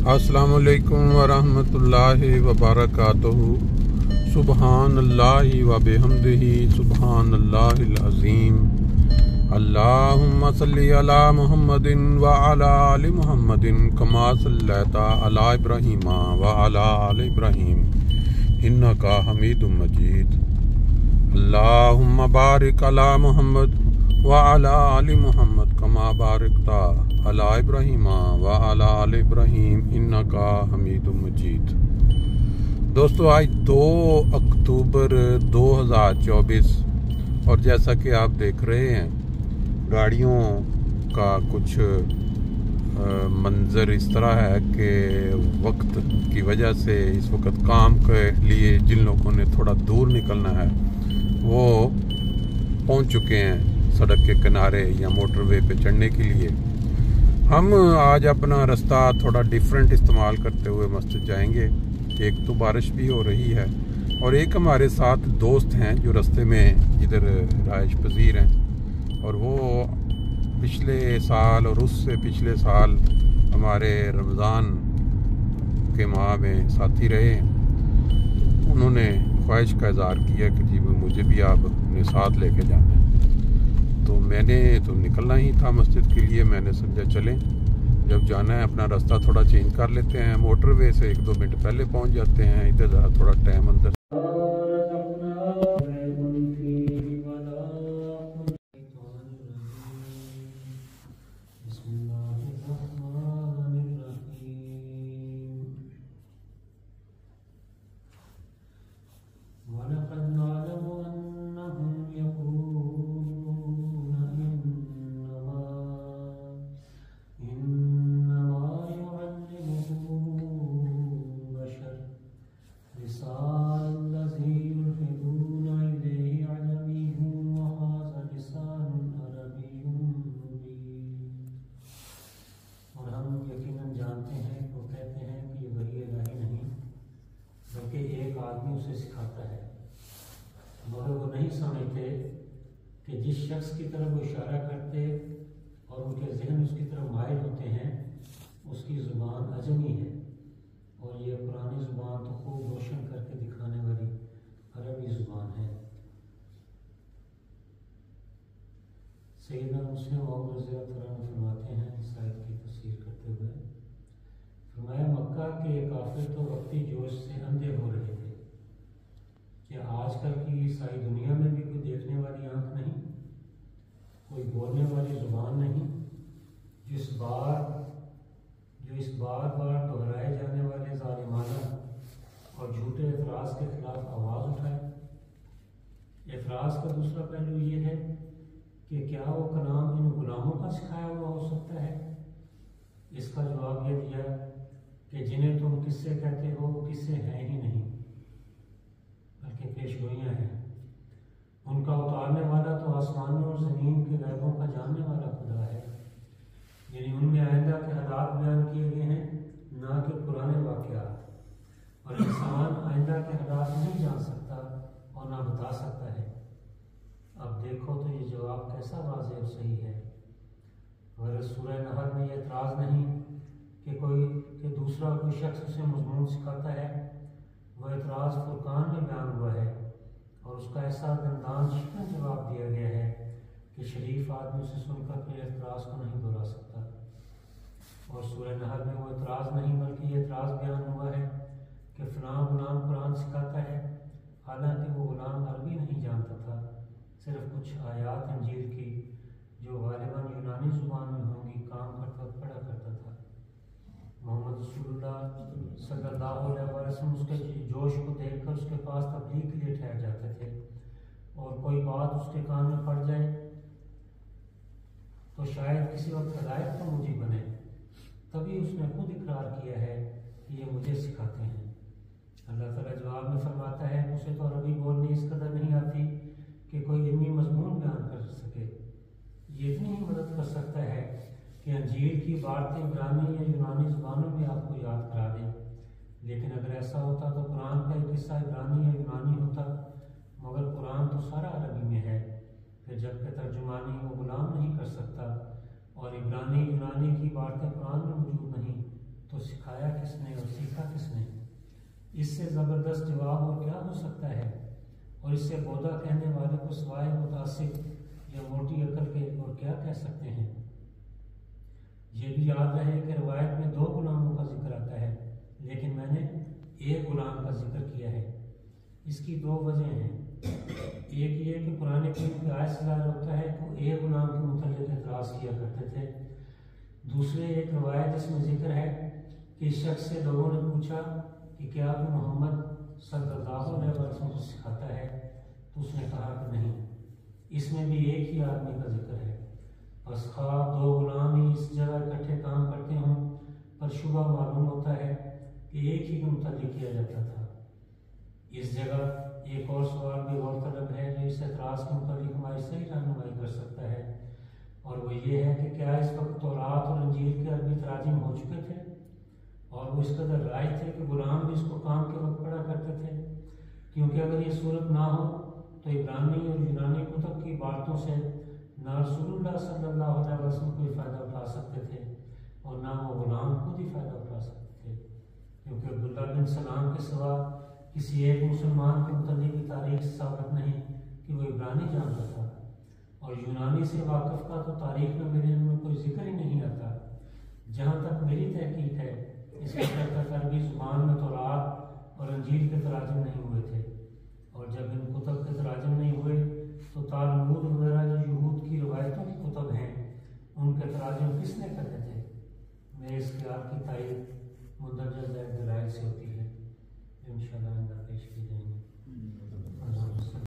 अस्सलाम वालेकुम वरहमतुल्लाहि वबरकातुहू। सुबहान अल्लाहि व बिहम्दिही सुबहान अल्लाहिल अज़ीम। अल्लाहुम्मा सल्लि अला मुहम्मदिन व अला आलि मुहम्मदिन कमा सल्लैता अला इब्राहीम व अला आलि इब्राहीम इन्नका हमीदुम मजीद। अल्लाहुम्मा बारिक अला मुहम्मद व अला आलि मुहम्मद कमा बारकता अला इब्राहीम व अला आलि इब्राहीम इन्नका हमीदुम मजीद। दोस्तों, आज 2 अक्टूबर 2024 और जैसा कि आप देख रहे हैं गाड़ियों का कुछ मंजर इस तरह है कि वक्त की वजह से इस वक्त काम के लिए जिन लोगों ने थोड़ा दूर निकलना है वो पहुंच चुके हैं सड़क के किनारे या मोटरवे पे चढ़ने के लिए। हम आज अपना रास्ता थोड़ा डिफरेंट इस्तेमाल करते हुए मस्जिद जाएंगे। एक तो बारिश भी हो रही है और एक हमारे साथ दोस्त हैं जो रास्ते में इधर रिहाइश पजीर हैं और वो पिछले साल और उससे पिछले साल हमारे रमज़ान के माह में साथी रहे। उन्होंने ख्वाहिश का इज़हार किया कि जी मुझे भी आप अपने साथ लेके जाना है। तो मैंने तो निकलना ही था मस्जिद के लिए। मैंने समझा चलें, जब जाना है अपना रास्ता थोड़ा चेंज कर लेते हैं। मोटरवे से 1-2 मिनट पहले पहुंच जाते हैं। इधर ज़रा थोड़ा टाइम अंदर समझते कि जिस शख्स की तरफ वो इशारा करते और उनके जहन उसकी तरफ माइल होते हैं उसकी ज़ुबान अजमी है और ये पुरानी ज़ुबान तो खूब रोशन करके दिखाने वाली अरबी ज़ुबान है। सैयदना मुस्लिम मौऊद रज़ी अल्लाह अन्हु फरमाते हैं इस आयत की तफसीर करते हुए, फरमाया मक्का के काफिर तो वक्ती जोश से अंधे हो रहे थे कि आजकल की सारी दुनिया में भी कोई देखने वाली आंख नहीं, कोई बोलने वाली जुबान नहीं, जो इस बार बार दोहराए जाने वाले जालिमाना और झूठे एतराज़ के खिलाफ आवाज़ उठाए। एतराज़ का दूसरा पहलू ये है कि क्या वो कलाम इन गुलामों का सिखाया हुआ हो सकता है। इसका जवाब ये दिया कि जिन्हें तुम किस्से कहते हो किस्से हैं ही नहीं बल्कि पेशगोइयाँ हैं। उनका उतारने वाला तो आसमानों और ज़मीन के गैबों का जानने वाला खुदा है। यानी उनमें आइंदा के हालात बयान किए गए हैं, ना कि पुराने वाक़यात। और इंसान आइंदा के हालात नहीं जान सकता और ना बता सकता है। अब देखो तो ये जवाब कैसा वाज़ेह और सही है। अगर सूरह नहल में ये एतराज़ नहीं कि दूसरा कोई शख्स उसे मज़मून सिखाता है, वह एतराज़ फुरकान में बयान हुआ है और उसका ऐसा दंदान शिकन जवाब दिया गया है कि शरीफ आदमी उसे सुनकर अपने एतराज़ को नहीं दोहरा सकता। और सूरह नहल में वो एतराज़ नहीं बल्कि ये एतराज़ बयान हुआ है कि फ़लाँ गुलाम कुरान सिखाता है, हालांकि वो गुलाम अरबी नहीं जानता था, सिर्फ कुछ आयात इंजील की जो गालिबन यूनानी ज़ुबान में होंगी काम करता पढ़ा करता था। मोहम्मद रसूलुल्लाह सल्लल्लाहु अलैहि वसल्लम उसके जोश को देखकर उसके पास तबलीग के लिए ठहर जाते थे और कोई बात उसके कान में पड़ जाए तो शायद किसी वक्त हिदायत का मूजिब बने। तभी उसने खुद इकरार किया है कि ये मुझे सिखाते हैं। अल्लाह ताला जवाब में फरमाता है उसे तो अरबी बोलनी इस कदर नहीं आती कि कोई इल्मी मज़मून बयान कर सके। ये इतनी ही मदद कर सकता है कि अंजील की बातें इब्रानी या यूनानी ज़ुबानों में आपको याद करा दें। लेकिन अगर ऐसा होता तो कुरान का एक हिस्सा इब्रानी या यूनानी होता, मगर कुरान तो सारा अरबी में है। फिर जबकि तर्जुमानी वो गुलाम नहीं कर सकता और इब्रानी यूनानी की बातें कुरान में मौजूद नहीं, तो सिखाया اس سے زبردست جواب اور کیا ہو سکتا ہے؟ اور اس سے بودا کہنے والے کو سوائے متعصب یا موٹی عقل کے اور کیا کہہ سکتے ہیں؟ یہ بھی یاد رہے کہ روایت میں 2 غلاموں کا ذکر آتا ہے، لیکن میں نے ایک غلام کا ذکر کیا ہے۔ اس کی 2 وجہ ہیں۔ ایک یہ کہ قرآن کریم کی آیت سے ظاہر ہوتا ہے کہ وہ ایک غلام کے متعلق اعتراض کیا کرتے تھے۔ دوسرے ایک روایت جس میں ذکر ہے کہ اس شخص سے لوگوں نے پوچھا کہ کیا تو محمد صلی اللہ علیہ وسلم کو سکھاتا ہے؟ تو اس نے کہا کہ نہیں۔ اس میں بھی ایک ہی آدمی کا ذکر ہے۔ بس خواہ 2 غلام ہی اس جگہ اکٹھے کام کرتے ہوں، پر شبہ معلوم ہوتا ہے کہ ایک ہی کے متعلق کیا جاتا تھا۔ اس جگہ ایک اور سوال بھی غور طلب ہے جو اس اعتراض کے متعلق ہماری صحیح رہنمائی کر سکتا ہے، اور وہ یہ ہے کہ کیا اس وقت تورات اور انجیل کے عربی تراجم ہو چکے تھے اور وہ اس قدر رائج تھے کہ غلام بھی اس کو کام کے وقت پڑھا کرتے تھے؟ کیونکہ اگر یہ صورت نہ ہو تو عبرانی اور یونانی کتب کی عبارتوں سے نہ رسول اللہ صلی اللہ علیہ وسلم کوئی فائدہ اٹھا سکتے تھے اور نہ وہ غلام خود ہی فائدہ اٹھا سکتے تھے، کیونکہ عبداللہ بن سلام کے سوا کسی ایک مسلمان کے متعلق کی تاریخ سے ثابت نہیں کہ وہ عبرانی جانتا تھا، اور یونانی سے واقف کا تو تاریخ میں میرے علم میں کوئی ذکر ہی نہیں آتا۔ جہاں تک میری تحقیق ہے اس وقت تک عربی زبان میں تورات اور انجیل کے تراجم نہیں ہوئے تھے، اور جب ان کتب کے تراجم نہیں ہوئے تو تالمود وغیرہ جو یہود کی روایتوں کی کتب ہیں ان کے تراجم کس نے کرے تھے؟ میرے اس خیال کی تائید مندرجہ ذیل دلائل سے ہوتی ہے جو انشاءاللہ آئندہ پیش کی جائیں گے۔